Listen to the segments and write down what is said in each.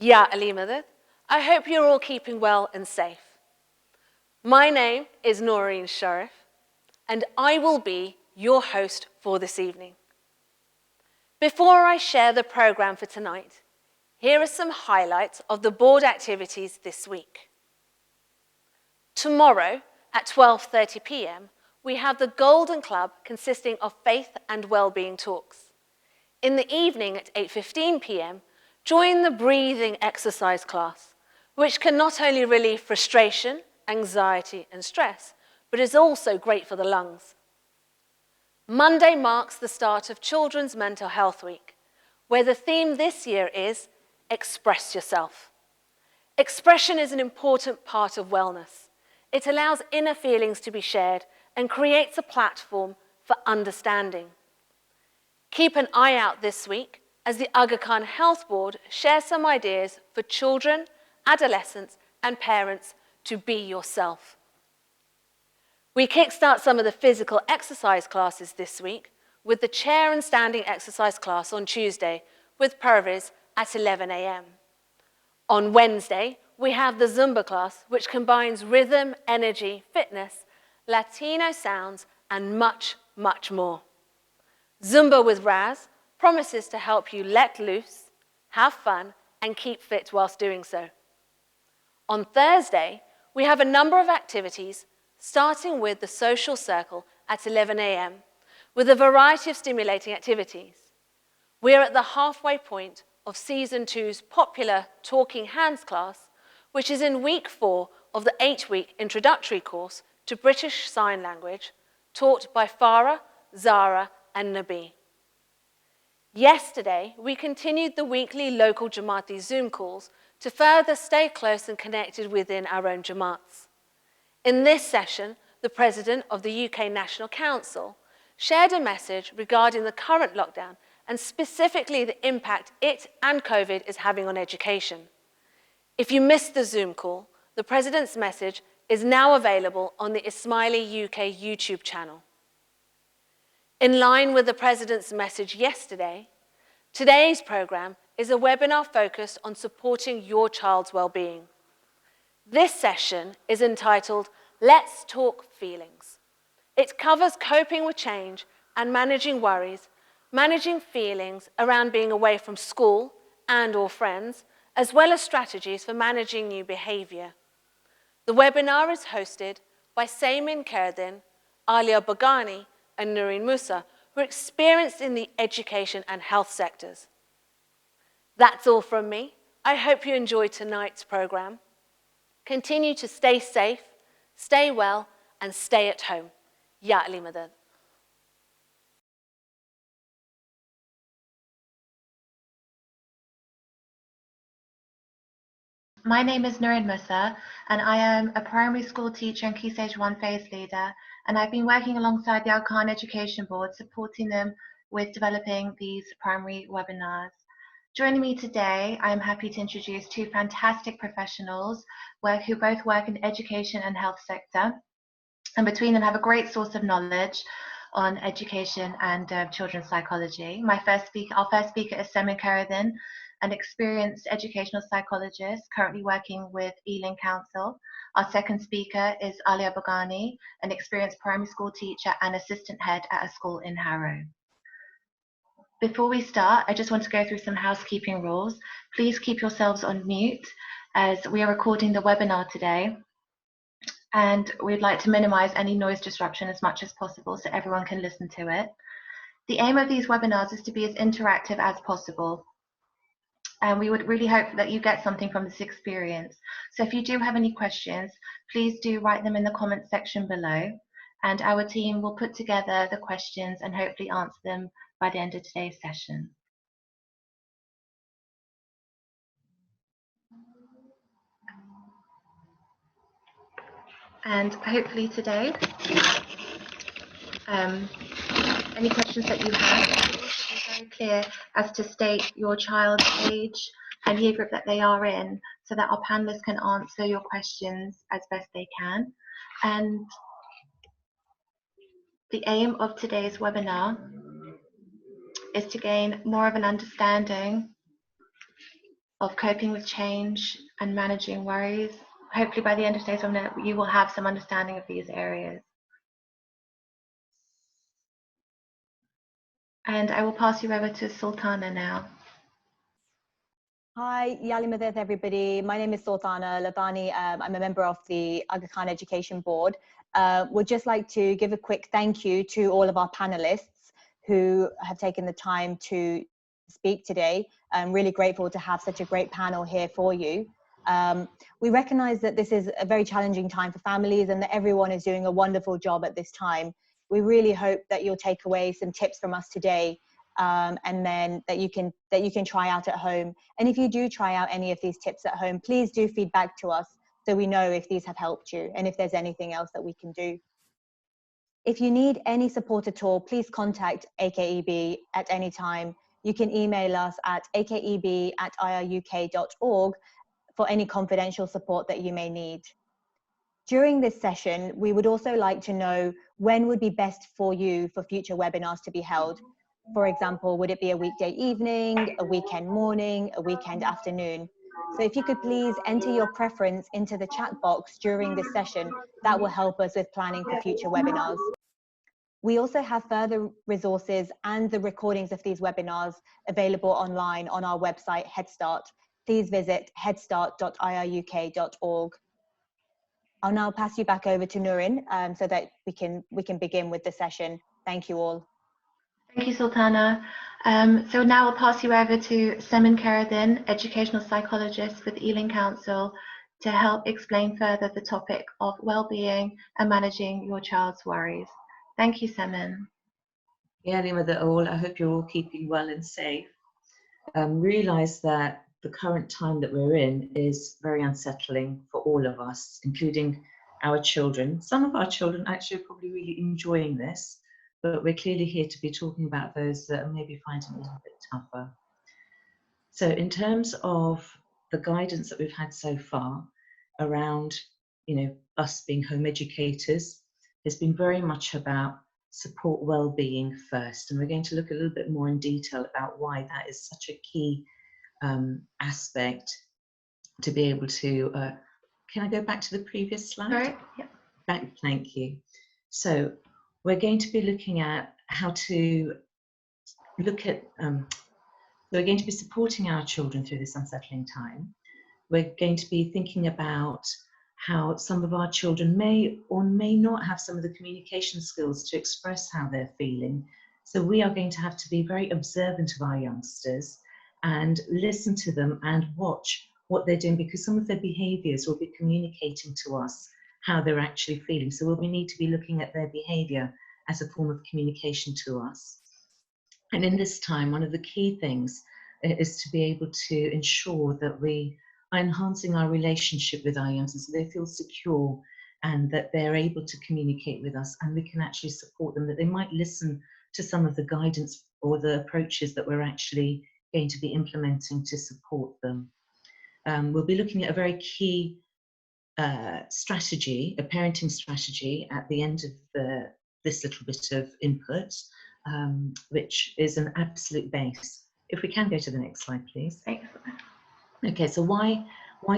Ya Ali Madad. I hope you're all keeping well and safe. My name is Noreen Sharif, and I will be your host for this evening. Before I share the programme for tonight, here are some highlights of the board activities this week. Tomorrow at 12:30 p.m, we have the Golden Club consisting of faith and wellbeing talks. In the evening at 8:15 p.m, join the breathing exercise class, which can not only relieve frustration, anxiety and stress, but is also great for the lungs. Monday marks the start of Children's Mental Health Week, where the theme this year is Express Yourself. Expression is an important part of wellness. It allows inner feelings to be shared and creates a platform for understanding. Keep an eye out this week as the Aga Khan Health Board shares some ideas for children, adolescents and parents to be yourself. We kickstart some of the physical exercise classes this week with the chair and standing exercise class on Tuesday with Perviz at 11 a.m. On Wednesday, we have the Zumba class, which combines rhythm, energy, fitness, Latino sounds, and much, much more. Zumba with Raz promises to help you let loose, have fun, and keep fit whilst doing so. On Thursday, we have a number of activities, starting with the social circle at 11 a.m, with a variety of stimulating activities. We are at the halfway point of Season 2's popular Talking Hands class, which is in week 4 of the 8-week introductory course to British Sign Language, taught by Farah, Zara, and Nabi. Yesterday, we continued the weekly local Jamati Zoom calls to further stay close and connected within our own Jamats. In this session, the President of the UK National Council shared a message regarding the current lockdown and specifically the impact it and COVID is having on education. If you missed the Zoom call, the President's message is now available on the Ismaili UK YouTube channel. In line with the President's message yesterday, today's programme is a webinar focused on supporting your child's well-being. This session is entitled Let's Talk Feelings. It covers coping with change and managing worries, managing feelings around being away from school and/or friends, as well as strategies for managing new behaviour. The webinar is hosted by Saimin Kerdin, Alia Bagani, and Noreen Musa, who are experienced in the education and health sectors. That's all from me. I hope you enjoyed tonight's programme. Continue to stay safe, stay well, and stay at home. Ya Ali Madad. My name is Noreen Musa, and I am a primary school teacher and Key Stage 1 phase leader, and I've been working alongside the Al Khan Education Board, supporting them with developing these primary webinars. Joining me today, I am happy to introduce two fantastic professionals who both work in the education and health sector, and between them have a great source of knowledge on education and children's psychology. Our first speaker is Saimin Kerdin, an experienced educational psychologist currently working with Ealing Council. Our second speaker is Alia Bagani, an experienced primary school teacher and assistant head at a school in Harrow. Before we start, I just want to go through some housekeeping rules. Please keep yourselves on mute as we are recording the webinar today, and we'd like to minimize any noise disruption as much as possible so everyone can listen to it. The aim of these webinars is to be as interactive as possible, and we would really hope that you get something from this experience. So if you do have any questions, please do write them in the comments section below, and our team will put together the questions and hopefully answer them by the end of today's session. And hopefully today, any questions that you have, be very clear as to state your child's age and year group that they are in, so that our panelists can answer your questions as best they can. And the aim of today's webinar is to gain more of an understanding of coping with change and managing worries. Hopefully by the end of today's webinar, you will have some understanding of these areas. And I will pass you over to Sultana now. Hi, Yali Madeth, everybody. My name is Sultana Labani. I'm a member of the Aga Khan Education Board. Would just like to give a quick thank you to all of our panelists who have taken the time to speak today. I'm really grateful to have such a great panel here for you. We recognize that this is a very challenging time for families and that everyone is doing a wonderful job at this time. We really hope that you'll take away some tips from us today, and then that you can try out at home. And if you do try out any of these tips at home, please do feedback to us so we know if these have helped you and if there's anything else that we can do. If you need any support at all, please contact AKEB at any time. You can email us at akeb@iruk.org for any confidential support that you may need. During this session, we would also like to know when would be best for you for future webinars to be held. For example, would it be a weekday evening, a weekend morning, a weekend afternoon? So if you could please enter your preference into the chat box during this session, that will help us with planning for future webinars. We also have further resources and the recordings of these webinars available online on our website, Head Start. Please visit headstart.iruk.org. I'll now pass you back over to Nurin so that we can begin with the session. Thank you all. Thank you, Sultana. So now I'll pass you over to Semin Karadin, educational psychologist with Ealing Council, to help explain further the topic of well-being and managing your child's worries. Thank you, Semin. Yeah, Lima, all. I hope you're all keeping well and safe. Realise that the current time that we're in is very unsettling for all of us, including our children. Some of our children actually are probably really enjoying this, but we're clearly here to be talking about those that are maybe finding it a little bit tougher. So in terms of the guidance that we've had so far around, us being home educators, has been very much about support well-being first. And we're going to look a little bit more in detail about why that is such a key aspect to be able to, can I go back to the previous slide? All right. Yeah. Thank you. So we're going to be looking at how to look at, we're going to be supporting our children through this unsettling time. We're going to be thinking about how some of our children may or may not have some of the communication skills to express how they're feeling. So we are going to have to be very observant of our youngsters and listen to them and watch what they're doing, because some of their behaviours will be communicating to us how they're actually feeling. So we need to be looking at their behaviour as a form of communication to us. And in this time, one of the key things is to be able to ensure that we are enhancing our relationship with our youngsters so they feel secure and that they're able to communicate with us and we can actually support them, that they might listen to some of the guidance or the approaches that we're actually going to be implementing to support them. We'll be looking at a very key strategy, a parenting strategy at the end of this little bit of input, which is an absolute base. If we can go to the next slide, please. Thanks. Okay, so why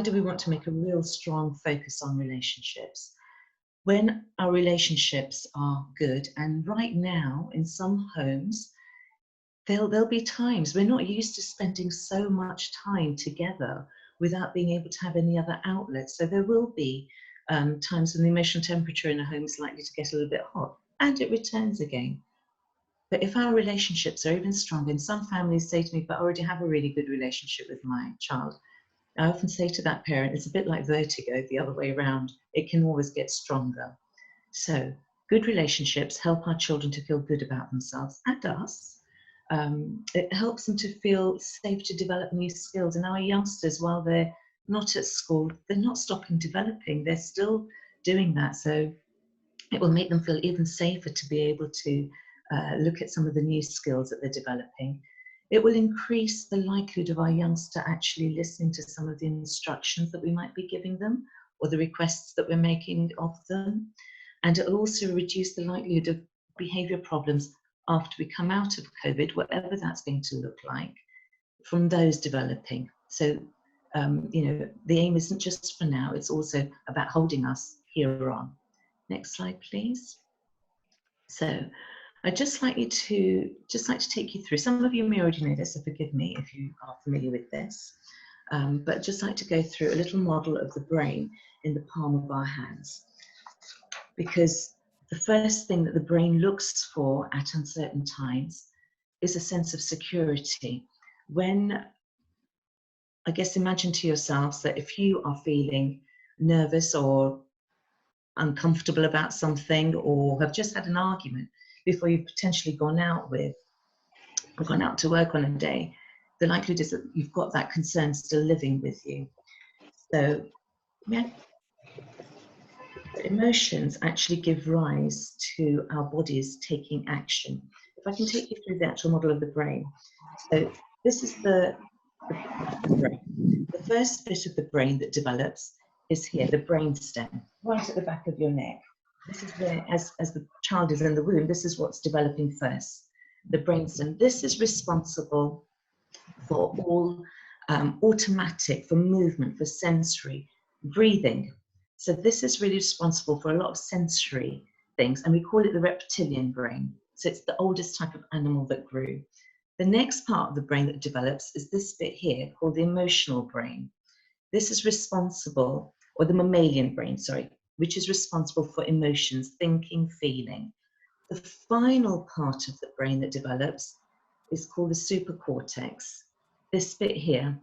do we want to make a real strong focus on relationships? When our relationships are good, and right now in some homes, there'll be times we're not used to spending so much time together without being able to have any other outlets. So there will be times when the emotional temperature in a home is likely to get a little bit hot and it returns again. But if our relationships are even stronger, and some families say to me, but I already have a really good relationship with my child, I often say to that parent, it's a bit like vertigo the other way around. It can always get stronger. So good relationships help our children to feel good about themselves and us. It helps them to feel safe to develop new skills. And our youngsters, while they're not at school, they're not stopping developing. They're still doing that. So it will make them feel even safer to be able to look at some of the new skills that they're developing. It will increase the likelihood of our youngster actually listening to some of the instructions that we might be giving them or the requests that we're making of them. And it will also reduce the likelihood of behaviour problems after we come out of COVID, whatever that's going to look like, from those developing. So, you know, the aim isn't just for now, it's also about holding us here on. Next slide, please. So I'd just like to take you through, some of you may already know this, so forgive me if you are familiar with this, but just like to go through a little model of the brain in the palm of our hands. Because the first thing that the brain looks for at uncertain times is a sense of security. When, I guess, imagine to yourselves that if you are feeling nervous or uncomfortable about something, or have just had an argument before you've potentially gone out to work on a day, the likelihood is that you've got that concern still living with you. So yeah, emotions actually give rise to our bodies taking action. If I can take you through the actual model of the brain. So this is the brain. The first bit of the brain that develops is here, the brainstem, right at the back of your neck. This is where, as the child is in the womb, this is what's developing first, the brainstem. This is responsible for all automatic, for movement, for sensory, breathing. So this is really responsible for a lot of sensory things, and we call it the reptilian brain. So it's the oldest type of animal that grew. The next part of the brain that develops is this bit here called the emotional brain. This is responsible, or the mammalian brain, sorry, which is responsible for emotions, thinking, feeling. The final part of the brain that develops is called the supracortex. This bit here,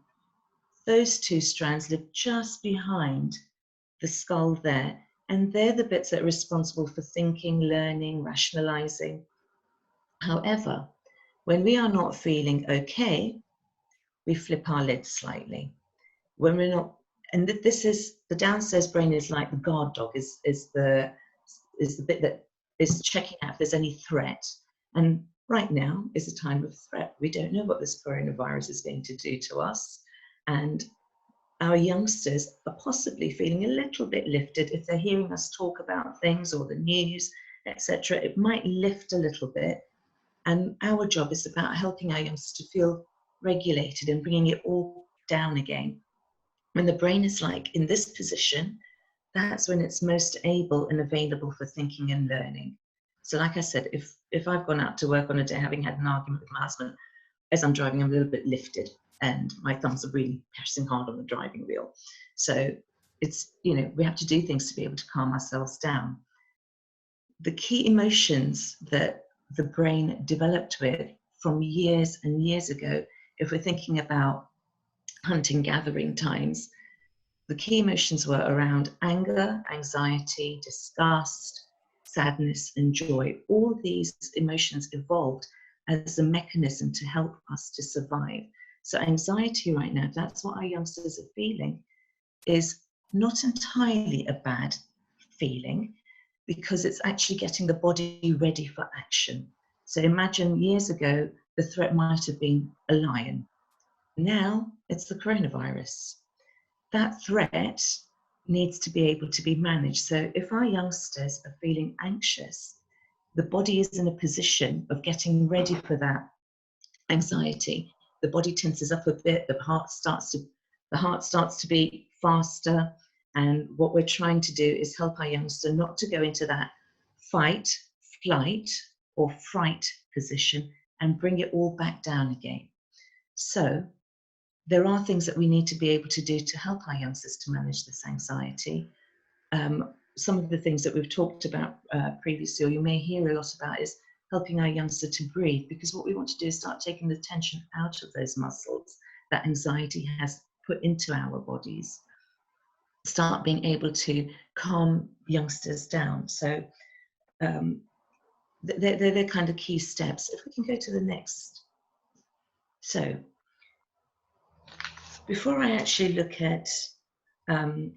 those two strands live just behind the skull there, and they're the bits that are responsible for thinking, learning, rationalizing. However, when we are not feeling okay, we flip our lids slightly. When we're not, and this is, the downstairs brain is like the guard dog, is the bit that is checking out if there's any threat. And right now is a time of threat. We don't know what this coronavirus is going to do to us. And our youngsters are possibly feeling a little bit lifted if they're hearing us talk about things or the news, etc. It might lift a little bit. And our job is about helping our youngsters to feel regulated and bringing it all down again. When the brain is like in this position, that's when it's most able and available for thinking and learning. So like I said, if I've gone out to work on a day having had an argument with my husband, as I'm driving, I'm a little bit lifted and my thumbs are really pressing hard on the driving wheel. So it's, you know, we have to do things to be able to calm ourselves down. The key emotions that the brain developed with from years and years ago, if we're thinking about hunting gathering times, the key emotions were around anger, anxiety, disgust, sadness, and joy. All these emotions evolved as a mechanism to help us to survive. So anxiety right now, if that's what our youngsters are feeling, is not entirely a bad feeling, because it's actually getting the body ready for action. So imagine years ago, the threat might have been a lion. Now it's the coronavirus. That threat needs to be able to be managed. So if our youngsters are feeling anxious, the body is in a position of getting ready for that anxiety. The body tenses up a bit, the heart starts to beat faster. And what we're trying to do is help our youngster not to go into that fight, flight, or fright position and bring it all back down again. So there are things that we need to be able to do to help our youngsters to manage this anxiety. Some of the things that we've talked about previously, or you may hear a lot about, is helping our youngster to breathe, because what we want to do is start taking the tension out of those muscles that anxiety has put into our bodies. Start being able to calm youngsters down. So they're the kind of key steps. If we can go to the next. So before I actually look at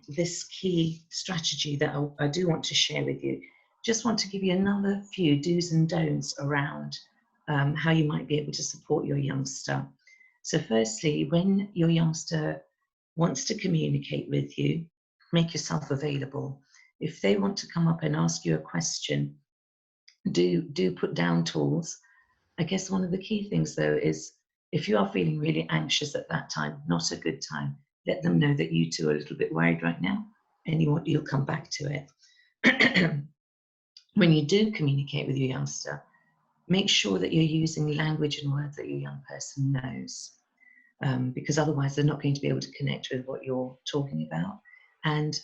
this key strategy that I do want to share with you, just want to give you another few do's and don'ts around how you might be able to support your youngster. So firstly, when your youngster wants to communicate with you, make yourself available. If they want to come up and ask you a question, do put down tools. I guess one of the key things though is if you are feeling really anxious at that time, not a good time, let them know that you too are a little bit worried right now, and you'll come back to it. When you do communicate with your youngster, make sure that you're using language and words that your young person knows, because otherwise they're not going to be able to connect with what you're talking about. And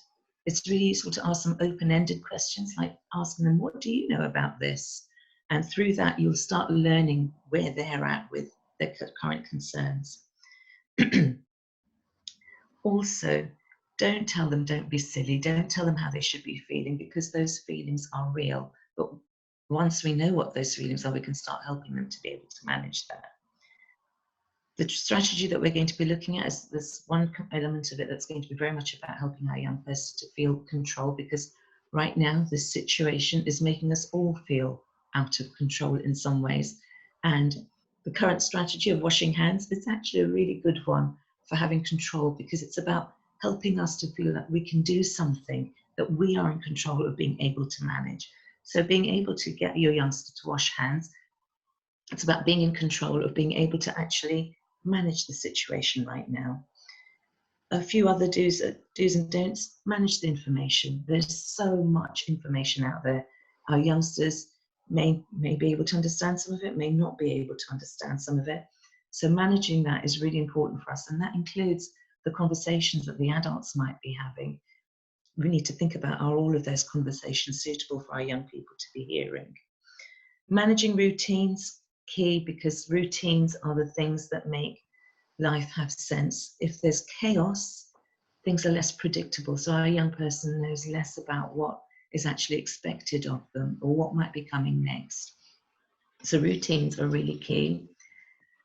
it's really useful to ask them open-ended questions, like asking them, what do you know about this? And through that, you'll start learning where they're at with their current concerns. Also, don't tell them, don't be silly. Don't tell them how they should be feeling, because those feelings are real. But once we know what those feelings are, we can start helping them to be able to manage that. The strategy that we're going to be looking at is this one element of it that's going to be very much about helping our young person to feel control, because right now this situation is making us all feel out of control in some ways. And the current strategy of washing hands is actually a really good one for having control, because it's about helping us to feel that we can do something that we are in control of being able to manage. So being able to get your youngster to wash hands, it's about being in control of being able to actually manage the situation right now. A few other do's and don'ts: manage the information. There's so much information out there. Our youngsters may be able to understand some of it, may not be able to understand some of it. So managing that is really important for us, and that includes the conversations that the adults might be having. We need to think about, are all of those conversations suitable for our young people to be hearing? Managing routines, key, because routines are the things that make life have sense. If there's chaos, things are less predictable. So our young person knows less about what is actually expected of them or what might be coming next. So routines are really key.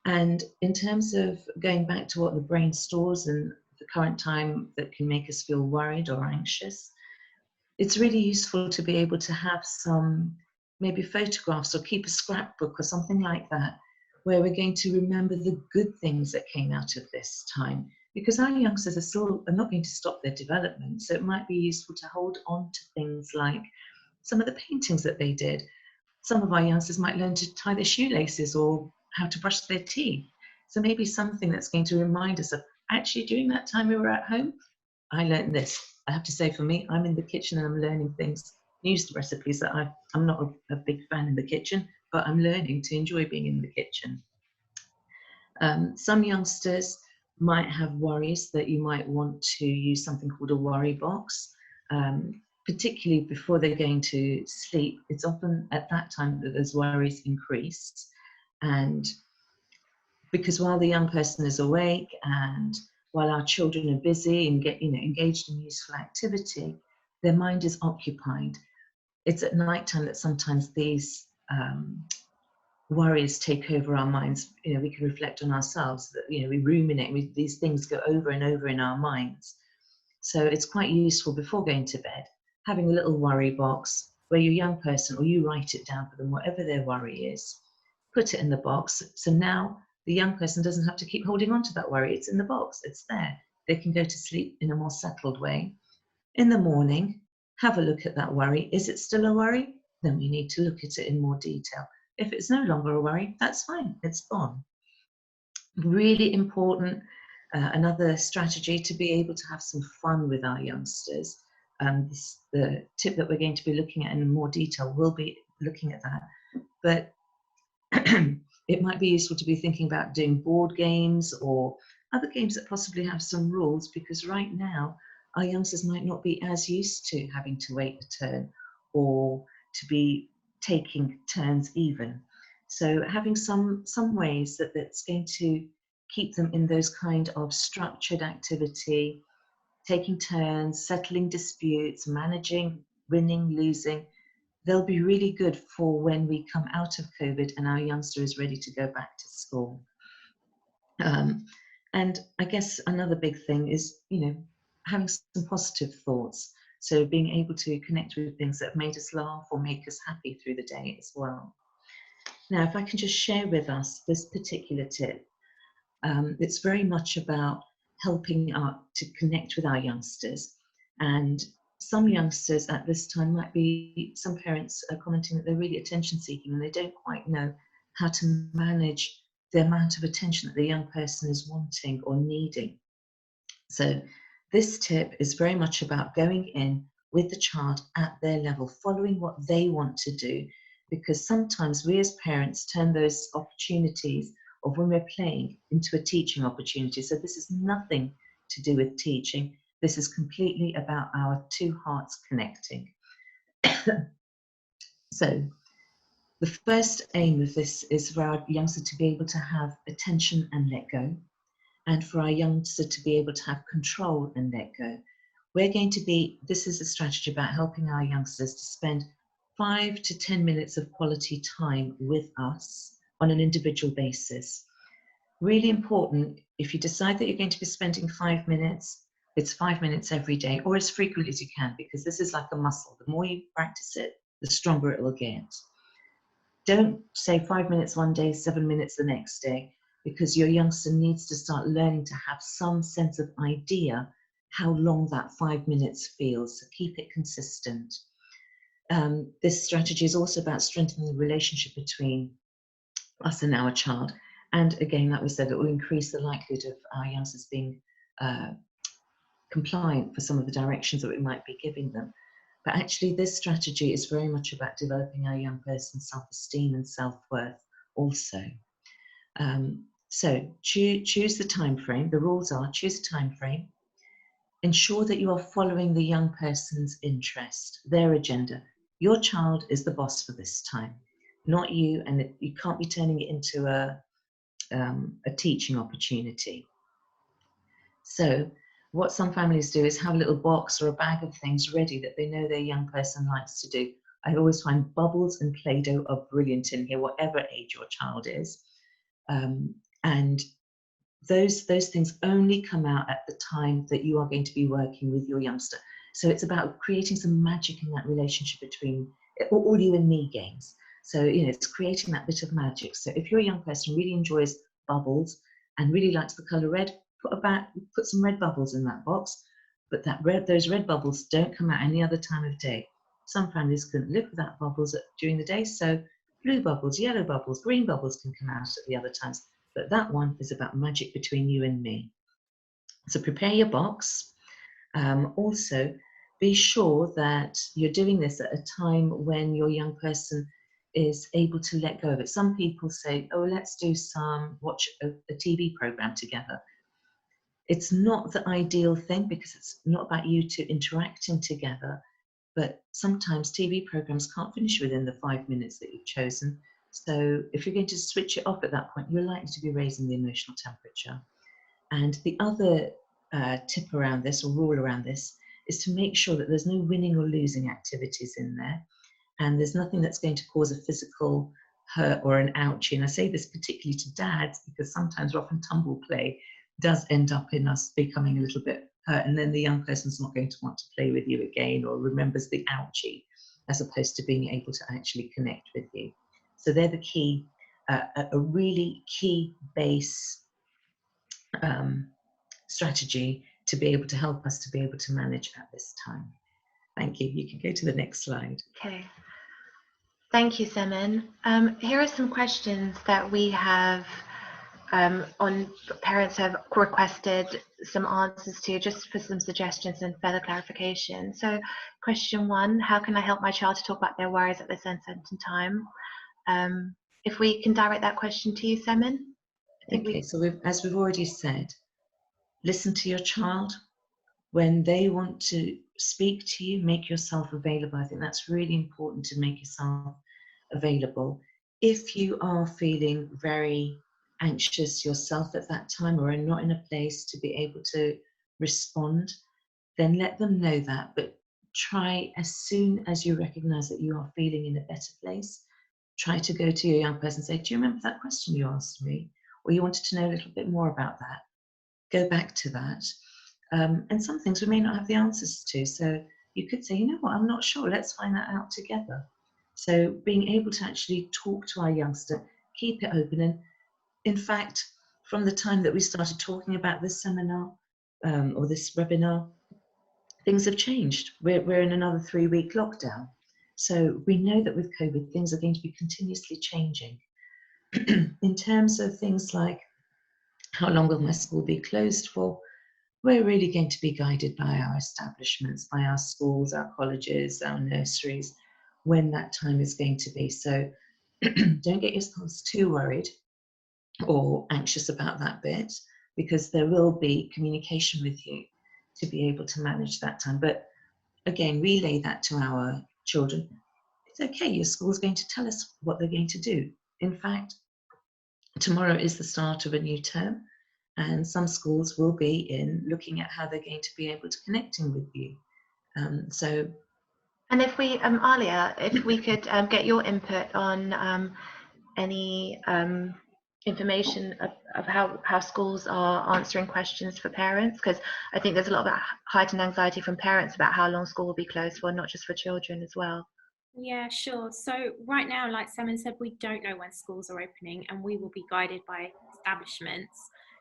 And in terms of going back to what the brain stores and the current time that can make us feel worried or anxious, it's really useful to be able to have some maybe photographs or keep a scrapbook or something like that, where we're going to remember the good things that came out of this time, because our youngsters are not going to stop their development. So it might be useful to hold on to things like some of the paintings that they did. Some of our youngsters might learn to tie their shoelaces or how to brush their teeth. So maybe something that's going to remind us of, actually, during that time we were at home, I learned this. I have to say, for me, I'm in the kitchen and I'm learning things, new recipes that I'm not a big fan in the kitchen, but I'm learning to enjoy being in the kitchen. Some youngsters might have worries that you might want to use something called a worry box, particularly before they're going to sleep. It's often at that time that those worries increase. And because while the young person is awake and while our children are busy and engaged in useful activity, their mind is occupied. It's at night time that sometimes these worries take over our minds. We can reflect on ourselves, that we ruminate, these things go over and over in our minds. So it's quite useful before going to bed, having a little worry box where your young person, or you write it down for them, whatever their worry is, put it in the box. So now the young person doesn't have to keep holding on to that worry. It's in the box, it's there. They can go to sleep in a more settled way. In the morning, have a look at that worry. Is it still a worry? Then we need to look at it in more detail. If it's no longer a worry, that's fine, it's gone. Really important, another strategy to be able to have some fun with our youngsters. The tip that we're going to be looking at in more detail will be looking at that. But it might be useful to be thinking about doing board games or other games that possibly have some rules, because right now our youngsters might not be as used to having to wait a turn or to be taking turns even. So having some ways that's going to keep them in those kind of structured activity, taking turns, settling disputes, managing, winning, losing, they'll be really good for when we come out of COVID and our youngster is ready to go back to school. And I guess another big thing is, having some positive thoughts. So being able to connect with things that have made us laugh or make us happy through the day as well. Now, if I can just share with us this particular tip, it's very much about helping to connect with our youngsters. And some youngsters at this time some parents are commenting that they're really attention seeking and they don't quite know how to manage the amount of attention that the young person is wanting or needing. So this tip is very much about going in with the child at their level, following what they want to do, because sometimes we as parents turn those opportunities of when we're playing into a teaching opportunity. So this is nothing to do with teaching. This is completely about our two hearts connecting. So the first aim of this is for our youngster to be able to have attention and let go, and for our youngster to be able to have control and let go. This is a strategy about helping our youngsters to spend 5 to 10 minutes of quality time with us on an individual basis. Really important, if you decide that you're going to be spending 5 minutes, it's 5 minutes every day, or as frequently as you can, because this is like a muscle. The more you practice it, the stronger it will get. Don't say 5 minutes one day, 7 minutes the next day, because your youngster needs to start learning to have some sense of idea how long that 5 minutes feels. So keep it consistent. This strategy is also about strengthening the relationship between us and our child. And again, like we said, it will increase the likelihood of our youngsters being compliant for some of the directions that we might be giving them. But actually, this strategy is very much about developing our young person's self-esteem and self-worth also. So choose the time frame. The rules are: choose a time frame. Ensure that you are following the young person's interest, their agenda. Your child is the boss for this time, not you, and you can't be turning it into a teaching opportunity. So what some families do is have a little box or a bag of things ready that they know their young person likes to do. I always find bubbles and Play-Doh are brilliant in here, whatever age your child is. And those things only come out at the time that you are going to be working with your youngster. So it's about creating some magic in that relationship between all you and me games. So, it's creating that bit of magic. So if your young person really enjoys bubbles and really likes the color red, put some red bubbles in that box, but those red bubbles don't come out any other time of day. Some families couldn't live without bubbles during the day, so blue bubbles, yellow bubbles, green bubbles can come out at the other times. But that one is about magic between you and me. So prepare your box. Also, be sure that you're doing this at a time when your young person is able to let go of it. Some people say, oh, let's watch a TV program together. It's not the ideal thing because it's not about you two interacting together, but sometimes TV programs can't finish within the 5 minutes that you've chosen. So if you're going to switch it off at that point, you're likely to be raising the emotional temperature. And the other tip around this, or rule around this, is to make sure that there's no winning or losing activities in there. And there's nothing that's going to cause a physical hurt or an ouchie. And I say this particularly to dads, because sometimes rough and tumble play does end up in us becoming a little bit hurt. And then the young person's not going to want to play with you again, or remembers the ouchie, as opposed to being able to actually connect with you. So they're the key, a really key base strategy to be able to help us to be able to manage at this time. Thank you. You can go to the next slide. Okay. Thank you, Semin. Here are some questions that we have parents have requested some answers to, just for some suggestions and further clarification. So question 1, how can I help my child to talk about their worries at this uncertain time? If we can direct that question to you, Semin. Okay, so as we've already said, listen to your child. When they want to speak to you, make yourself available. I think that's really important, to make yourself available. If you are feeling very anxious yourself at that time, or are not in a place to be able to respond, then let them know that. But try, as soon as you recognize that you are feeling in a better place, try to go to your young person and say, do you remember that question you asked me? Or you wanted to know a little bit more about that? Go back to that. And some things we may not have the answers to. So you could say, you know what, I'm not sure, let's find that out together. So being able to actually talk to our youngster, keep it open. And in fact, from the time that we started talking about this seminar or this webinar, things have changed. We're in another 3-week lockdown. So we know that with COVID, things are going to be continuously changing. In terms of things like how long will my school be closed for, we're really going to be guided by our establishments, by our schools, our colleges, our nurseries, when that time is going to be. So don't get yourselves too worried or anxious about that bit, because there will be communication with you to be able to manage that time. But again, relay that to our children. It's okay, your school's going to tell us what they're going to do. In fact, tomorrow is the start of a new term, and some schools will be in looking at how they're going to be able to connecting with you. So, And if we, Alia, if we could get your input on any information of how schools are answering questions for parents, because I think there's a lot of heightened anxiety from parents about how long school will be closed for, not just for children as well. Yeah, sure. So right now, like Simon said, we don't know when schools are opening and we will be guided by establishments.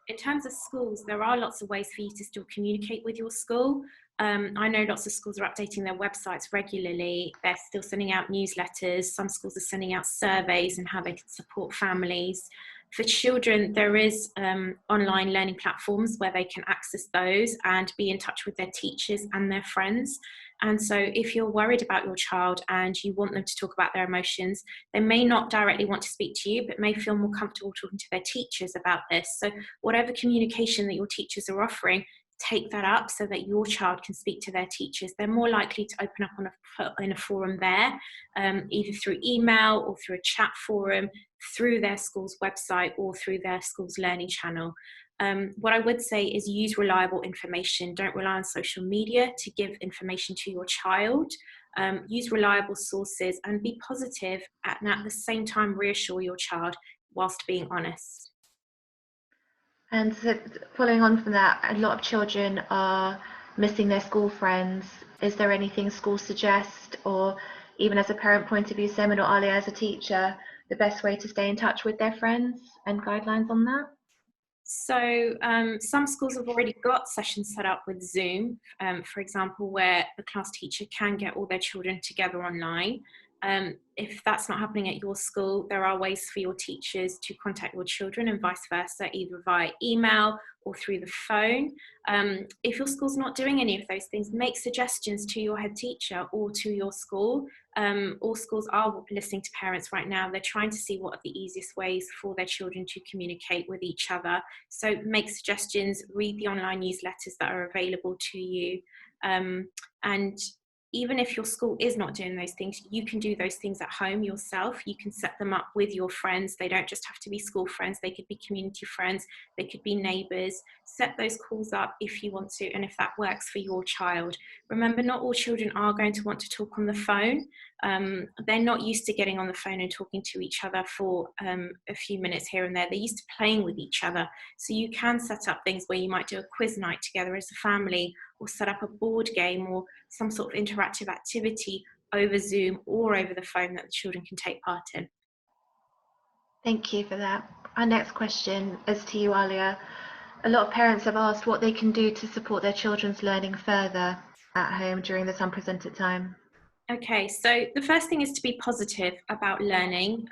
In terms of schools, there are lots of ways for you to still communicate with your school. I know lots of schools are updating their websites regularly. They're still sending out newsletters. Some schools are sending out surveys and how they can support families. For children, there is online learning platforms where they can access those and be in touch with their teachers and their friends. And so if you're worried about your child and you want them to talk about their emotions, they may not directly want to speak to you, but may feel more comfortable talking to their teachers about this. So whatever communication that your teachers are offering, take that up so that your child can speak to their teachers. They're more likely to open up in a forum there, either through email or through a chat forum, through their school's website or through their school's learning channel. What I would say is use reliable information. Don't rely on social media to give information to your child. Use reliable sources and be positive and at the same time reassure your child whilst being honest. And so following on from that, a lot of children are missing their school friends. Is there anything schools suggest, or even as a parent point of view, Simon or Alia as a teacher, the best way to stay in touch with their friends and guidelines on that? So some schools have already got sessions set up with Zoom, for example, where the class teacher can get all their children together online. If that's not happening at your school, there are ways for your teachers to contact your children and vice versa, either via email or through the phone. If your school's not doing any of those things, make suggestions to your head teacher or to your school. All schools are listening to parents right now. They're trying to see what are the easiest ways for their children to communicate with each other. So make suggestions, read the online newsletters that are available to you. And even if your school is not doing those things, you can do those things at home yourself. You can set them up with your friends. They don't just have to be school friends. They could be community friends. They could be neighbours. Set those calls up if you want to and if that works for your child. Remember, not all children are going to want to talk on the phone. They're not used to getting on the phone and talking to each other for a few minutes here and there. They're used to playing with each other. So you can set up things where you might do a quiz night together as a family, or set up a board game or some sort of interactive activity over Zoom or over the phone that the children can take part in. Thank you for that. Our next question is to you, Alia. A lot of parents have asked what they can do to support their children's learning further at home during this unprecedented time. Okay, so the first thing is to be positive about learning.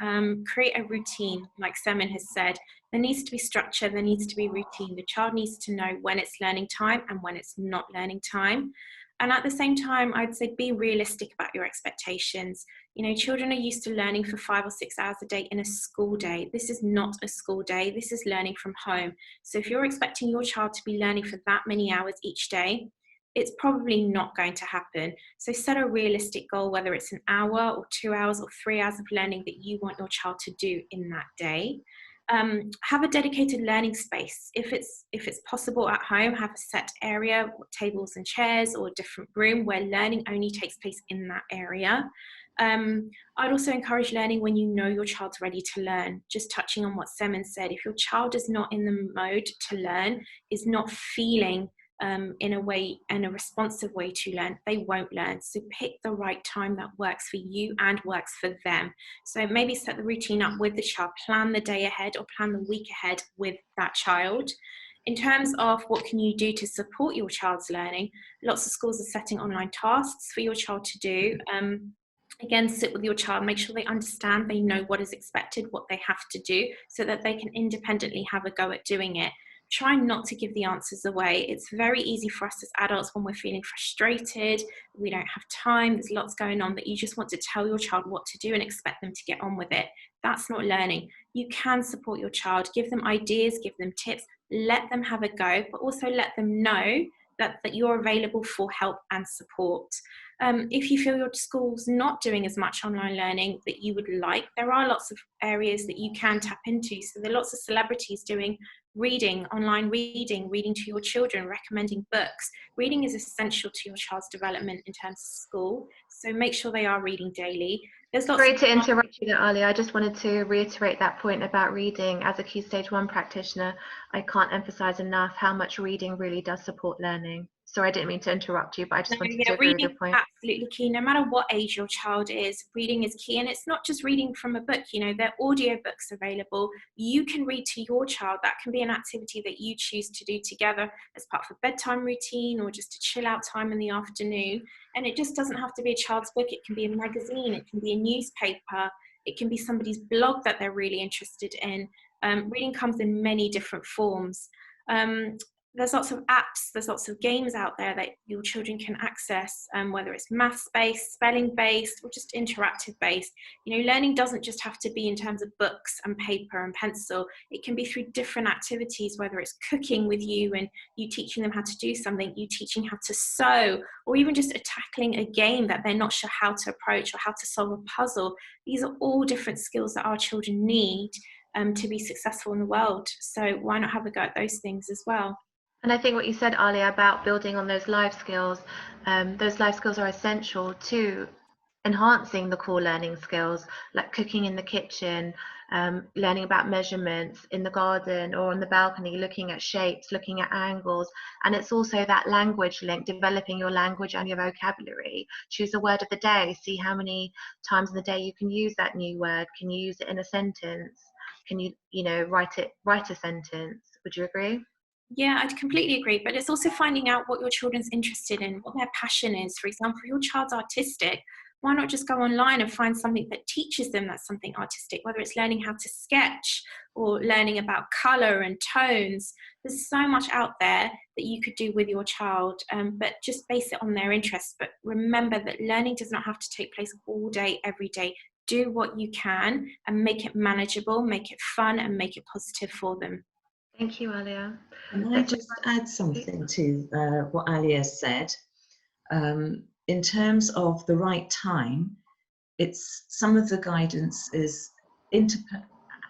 Create a routine, like Simon has said. There needs to be structure, there needs to be routine. The child needs to know when it's learning time and when it's not learning time. And at the same time, I'd say be realistic about your expectations. You know, children are used to learning for 5 or 6 hours a day in a school day. This is not a school day, this is learning from home. So if you're expecting your child to be learning for that many hours each day, it's probably not going to happen. So set a realistic goal, whether it's an hour or 2 hours or 3 hours of learning that you want your child to do in that day. Have a dedicated learning space. If it's possible at home, have a set area, tables and chairs, or a different room where learning only takes place in that area. I'd also encourage learning when you know your child's ready to learn. Just touching on what Simon said, if your child is not in the mode to learn, is not feeling in a responsive way to learn, they won't learn. So pick the right time that works for you and works for them. So maybe set the routine up with the child, plan the day ahead or plan the week ahead with that child. In terms of what can you do to support your child's learning, lots of schools are setting online tasks for your child to do. Again, sit with your child, make sure they understand, they know what is expected, what they have to do, so that they can independently have a go at doing it. Try not to give the answers away. It's very easy for us as adults when we're feeling frustrated, we don't have time, there's lots going on, that you just want to tell your child what to do and expect them to get on with it. That's not learning. You can support your child, give them ideas, give them tips, let them have a go, but also let them know that you're available for help and support. If you feel your school's not doing as much online learning that you would like, there are lots of areas that you can tap into. So there are lots of celebrities doing reading, online reading, reading to your children, recommending books. Reading is essential to your child's development in terms of school. So make sure they are reading daily. There's lots Sorry to interrupt you there, Ali. I just wanted to reiterate that point about reading. As a Key Stage 1 practitioner, I can't emphasize enough how much reading really does support learning. Sorry, I didn't mean to interrupt you, but I just wanted to agree with your point. Absolutely key. No matter what age your child is, reading is key. And it's not just reading from a book, you know, there are audio books available. You can read to your child. That can be an activity that you choose to do together as part of a bedtime routine or just a chill out time in the afternoon. And it just doesn't have to be a child's book. It can be a magazine, it can be a newspaper, it can be somebody's blog that they're really interested in. Reading comes in many different forms. There's lots of apps, there's lots of games out there that your children can access, whether it's maths-based, spelling-based, or just interactive-based. You know, learning doesn't just have to be in terms of books and paper and pencil. It can be through different activities, whether it's cooking with you and you teaching them how to do something, you teaching how to sew, or even just tackling a game that they're not sure how to approach or how to solve a puzzle. These are all different skills that our children need to be successful in the world. So why not have a go at those things as well? And I think what you said, Ali, about building on those life skills are essential to enhancing the core learning skills, like cooking in the kitchen, learning about measurements in the garden or on the balcony, looking at shapes, looking at angles. And it's also that language link, developing your language and your vocabulary. Choose a word of the day, see how many times in the day you can use that new word. Can you use it in a sentence? Can you write a sentence? Would you agree? Yeah, I completely agree. But it's also finding out what your children's interested in, what their passion is. For example, if your child's artistic, why not just go online and find something that teaches them that's something artistic, whether it's learning how to sketch or learning about color and tones. There's so much out there that you could do with your child, but just base it on their interests. But remember that learning does not have to take place all day, every day. Do what you can and make it manageable, make it fun, and make it positive for them. Thank you, Alia. Can I just add something to what Alia said? In terms of the right time, it's some of the guidance is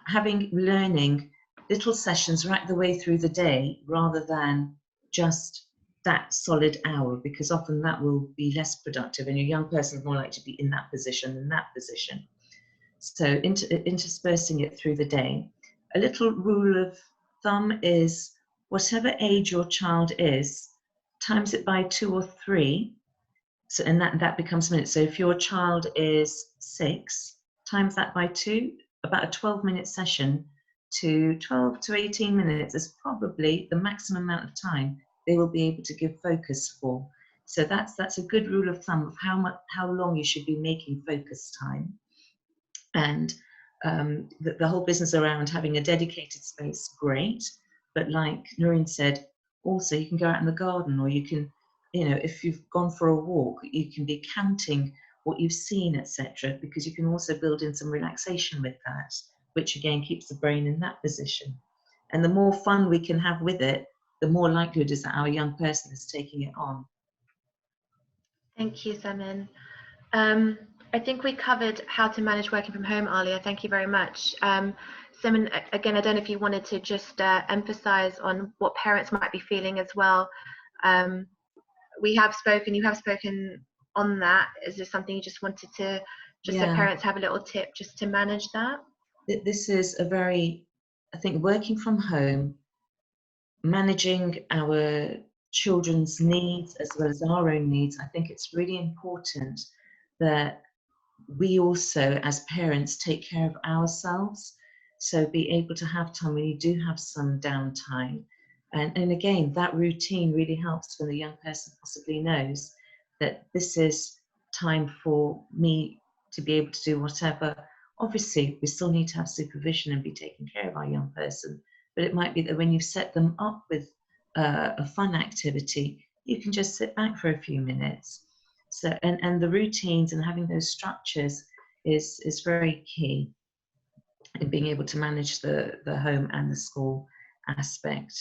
having learning little sessions right the way through the day rather than just that solid hour, because often that will be less productive and your young person is more likely to be in that position than that position. So interspersing it through the day. A little rule of thumb is whatever age your child is, times it by 2 or 3. So, and that becomes minutes. So if your child is 6, times that by 2, about a 12-minute session to 12 to 18 minutes is probably the maximum amount of time they will be able to give focus for. So that's a good rule of thumb of how long you should be making focus time. And the whole business around having a dedicated space, great. But like Noreen said, also you can go out in the garden, or you can, if you've gone for a walk, you can be counting what you've seen, etc. Because you can also build in some relaxation with that, which again keeps the brain in that position. And the more fun we can have with it, the more likelihood is that our young person is taking it on. Thank you, Semin. I think we covered how to manage working from home, Alia. Thank you very much. Semin, again, I don't know if you wanted to just emphasize on what parents might be feeling as well. You have spoken on that. Is there something you just wanted to, so parents have a little tip just to manage that? This is I think working from home, managing our children's needs as well as our own needs, I think it's really important that we also as parents take care of ourselves, so be able to have time when you do have some downtime, and again that routine really helps when the young person possibly knows that this is time for me to be able to do whatever. Obviously, we still need to have supervision and be taking care of our young person, but it might be that when you set them up with a fun activity, you can just sit back for a few minutes. So, and the routines and having those structures is very key in being able to manage the home and the school aspect.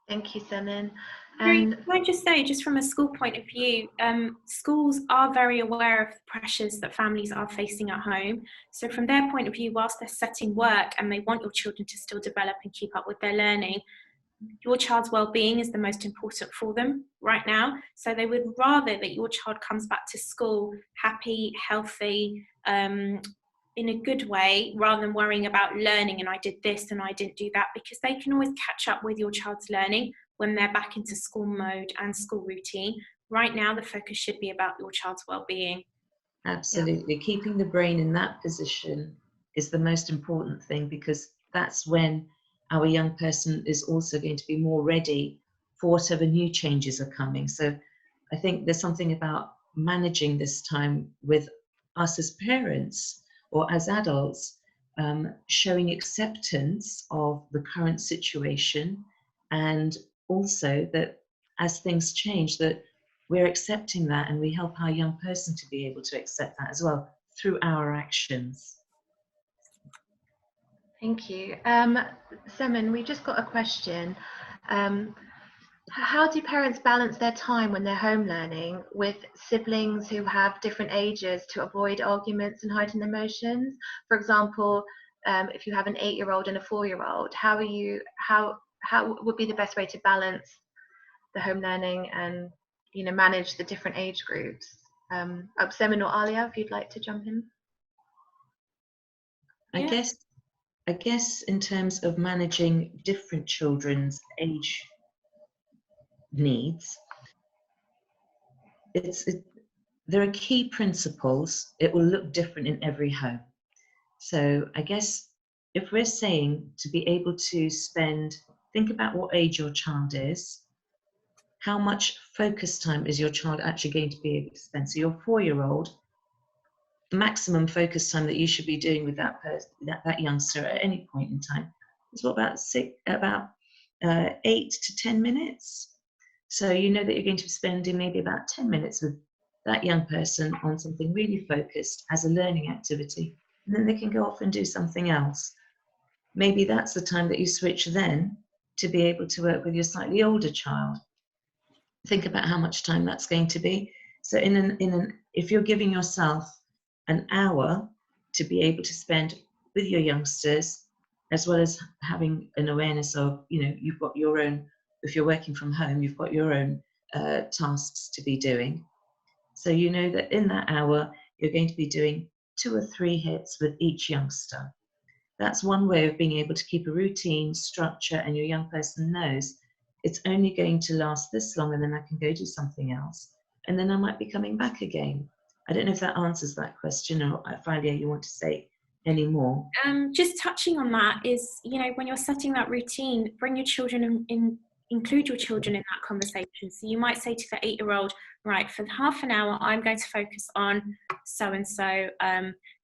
Thank you, Semin. Can And I just say, just from a school point of view, schools are very aware of the pressures that families are facing at home. So from their point of view, whilst they're setting work and they want your children to still develop and keep up with their learning, your child's well-being is the most important for them right now. So they would rather that your child comes back to school happy, healthy, in a good way, rather than worrying about learning and I did this and I didn't do that, because they can always catch up with your child's learning when they're back into school mode and school routine. Right now, the focus should be about your child's well-being. Absolutely. Keeping the brain in that position is the most important thing, because that's when our young person is also going to be more ready for whatever new changes are coming. So I think there's something about managing this time with us as parents or as adults, showing acceptance of the current situation, and also that as things change, that we're accepting that, and we help our young person to be able to accept that as well through our actions. thank you. Semin, we just got a question. How do parents balance their time when they're home learning with siblings who have different ages to avoid arguments and heightened emotions? For example, if you have an 8-year-old and a 4-year-old, how would be the best way to balance the home learning and manage the different age groups? Semin or Alia, if you'd like to jump in. Yeah. I guess in terms of managing different children's age needs, there are key principles. It will look different in every home. So I guess if we're saying to be able to think about what age your child is, how much focus time is your child actually going to be able to spend? So your 4-year-old, the maximum focus time that you should be doing with that person, that youngster at any point in time, is what, about 8 to 10 minutes. So you know that you're going to be spending maybe about 10 minutes with that young person on something really focused as a learning activity, and then they can go off and do something else. Maybe that's the time that you switch then to be able to work with your slightly older child. Think about how much time that's going to be. So if you're giving yourself an hour to be able to spend with your youngsters, as well as having an awareness of, you've got your own, if you're working from home, you've got your own tasks to be doing. So you know that in that hour, you're going to be doing 2 or 3 hits with each youngster. That's one way of being able to keep a routine, structure, and your young person knows it's only going to last this long, and then I can go do something else, and then I might be coming back again. I don't know if that answers that question, or if Alia, you want to say any more. Just touching on that is, when you're setting that routine, bring your children include your children in that conversation. So you might say to the 8-year-old, right, for half an hour, I'm going to focus on so-and-so.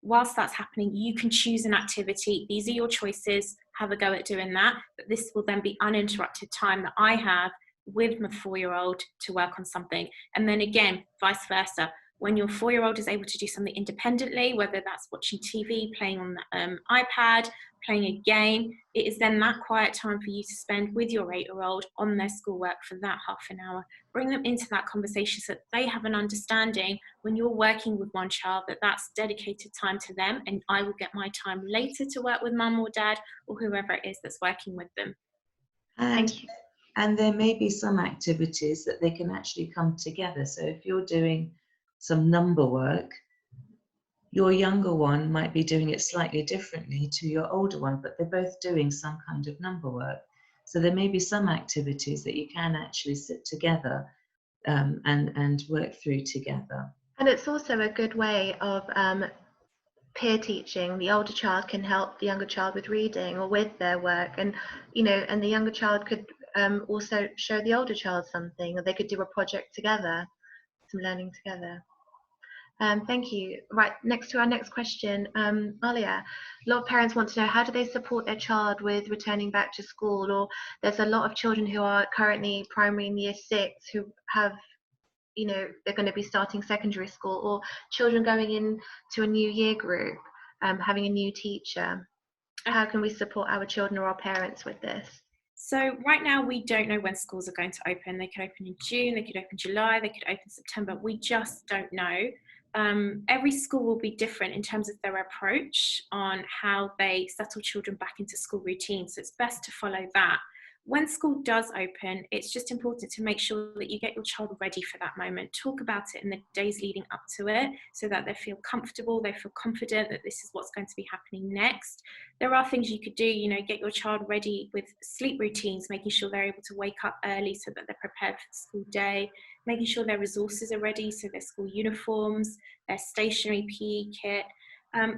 Whilst that's happening, you can choose an activity. These are your choices. Have a go at doing that. But this will then be uninterrupted time that I have with my 4-year-old to work on something. And then again, vice versa. When your 4-year-old is able to do something independently, whether that's watching TV, playing on the iPad, playing a game, it is then that quiet time for you to spend with your 8-year-old on their schoolwork for that half an hour. Bring them into that conversation so that they have an understanding when you're working with one child that that's dedicated time to them, and I will get my time later to work with mum or dad or whoever it is that's working with them. And there may be some activities that they can actually come together. So if you're doing some number work, your younger one might be doing it slightly differently to your older one, but they're both doing some kind of number work. So there may be some activities that you can actually sit together and work through together. And it's also a good way of peer teaching. The older child can help the younger child with reading or with their work, and and the younger child could also show the older child something, or they could do a project together, some learning together. Thank you. Right, next to our next question, Alia, a lot of parents want to know, how do they support their child with returning back to school? Or there's a lot of children who are currently primary in year 6 who have, they're going to be starting secondary school, or children going into a new year group, having a new teacher. How can we support our children or our parents with this? So right now we don't know when schools are going to open. They could open in June, they could open July, they could open September. We just don't know. Every school will be different in terms of their approach on how they settle children back into school routines. So it's best to follow that. When school does open, it's just important to make sure that you get your child ready for that moment. Talk about it in the days leading up to it so that they feel comfortable, they feel confident that this is what's going to be happening next. There are things you could do, get your child ready with sleep routines, making sure they're able to wake up early so that they're prepared for the school day, making sure their resources are ready, so their school uniforms, their stationery, PE kit.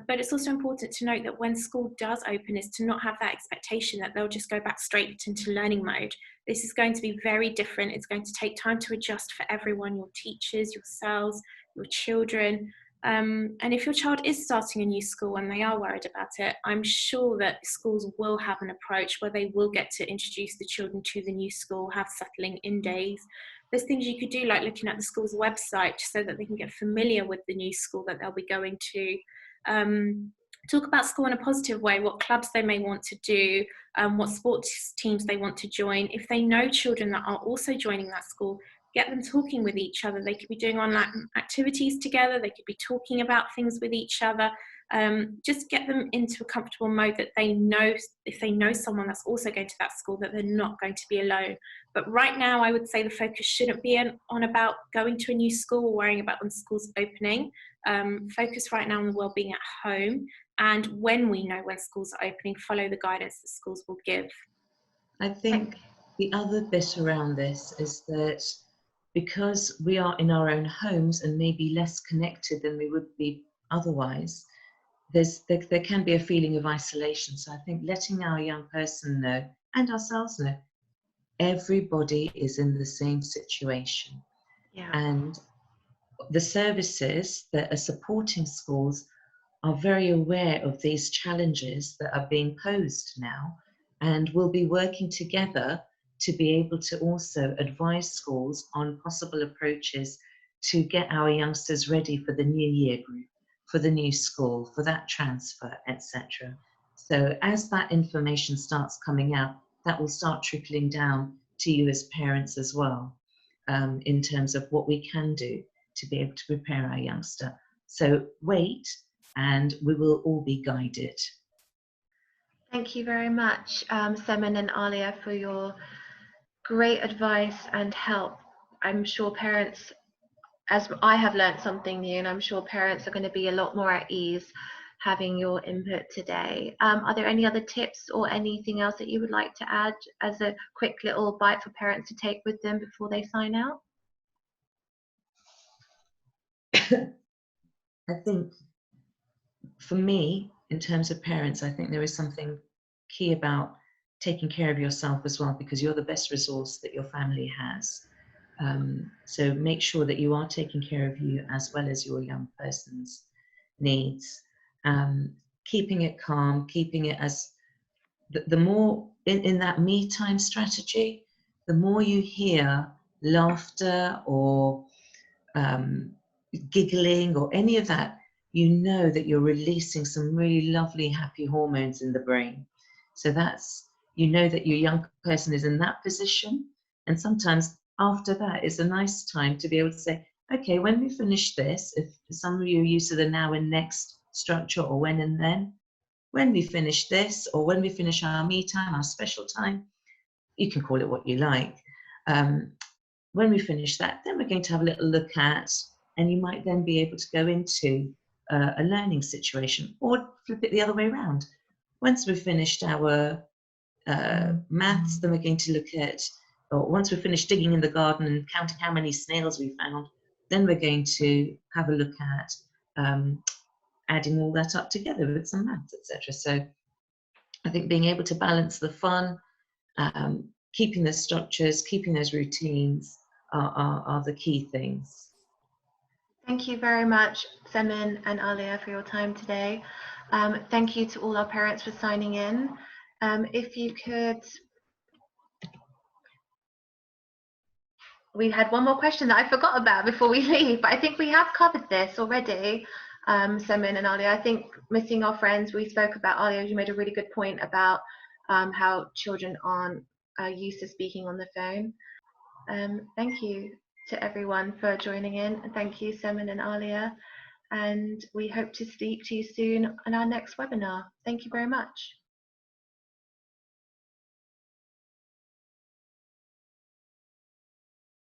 But it's also important to note that when school does open is to not have that expectation that they'll just go back straight into learning mode. This is going to be very different. It's going to take time to adjust for everyone, your teachers, yourselves, your children. And if your child is starting a new school and they are worried about it, I'm sure that schools will have an approach where they will get to introduce the children to the new school, have settling in days. There's things you could do, like looking at the school's website so that they can get familiar with the new school that they'll be going to. Talk about school in a positive way, what clubs they may want to do, what sports teams they want to join. If they know children that are also joining that school, get them talking with each other. They could be doing online activities together, they could be talking about things with each other. Just get them into a comfortable mode that they know, if they know someone that's also going to that school, that they're not going to be alone. But right now, I would say the focus shouldn't be on about going to a new school or worrying about when school's opening. Focus right now on the wellbeing at home, and when we know when schools are opening, follow the guidance that schools will give. I think the other bit around this is that because we are in our own homes and maybe less connected than we would be otherwise, there can be a feeling of isolation. So I think letting our young person know, and ourselves know, everybody is in the same situation. Yeah. And the services that are supporting schools are very aware of these challenges that are being posed now, and will be working together to be able to also advise schools on possible approaches to get our youngsters ready for the new year group, for the new school, for that transfer, etc. So as that information starts coming out, that will start trickling down to you as parents as well, in terms of what we can do to be able to prepare our youngster. So wait, and we will all be guided. Thank you very much, Semin and Alia, for your great advice and help. I'm sure parents, as I have learned something new, and I'm sure parents are going to be a lot more at ease having your input today. Are there any other tips or anything else that you would like to add as a quick little bite for parents to take with them before they sign out? I think for me, in terms of parents, I think there is something key about taking care of yourself as well, because you're the best resource that your family has. So make sure that you are taking care of you as well as your young person's needs. Keeping it calm, keeping it as the more in that me time strategy, the more you hear laughter or giggling or any of that, you know that you're releasing some really lovely, happy hormones in the brain. So that's, you know that your young person is in that position. And sometimes after that, it's a nice time to be able to say, okay, when we finish this, if some of you are used to the now and next structure, or when and then, when we finish this, or when we finish our me time, our special time, you can call it what you like. When we finish that, then we're going to have a little look at, and you might then be able to go into a learning situation, or flip it the other way around. Once we've finished our maths, then we're going to look at, or once we've finished digging in the garden and counting how many snails we found, then we're going to have a look at adding all that up together with some maths, etc. So I think being able to balance the fun, keeping the structures, keeping those routines are the key things. Thank you very much, Semin and Alia, for your time today. Thank you to all our parents for signing in. If you could, we had one more question that I forgot about before we leave, but I think we have covered this already, Semin and Alia. I think missing our friends, we spoke about, Alia, you made a really good point about how children aren't used to speaking on the phone. Thank you to everyone for joining in, and thank you, Semin and Alia. And we hope to speak to you soon on our next webinar. Thank you very much.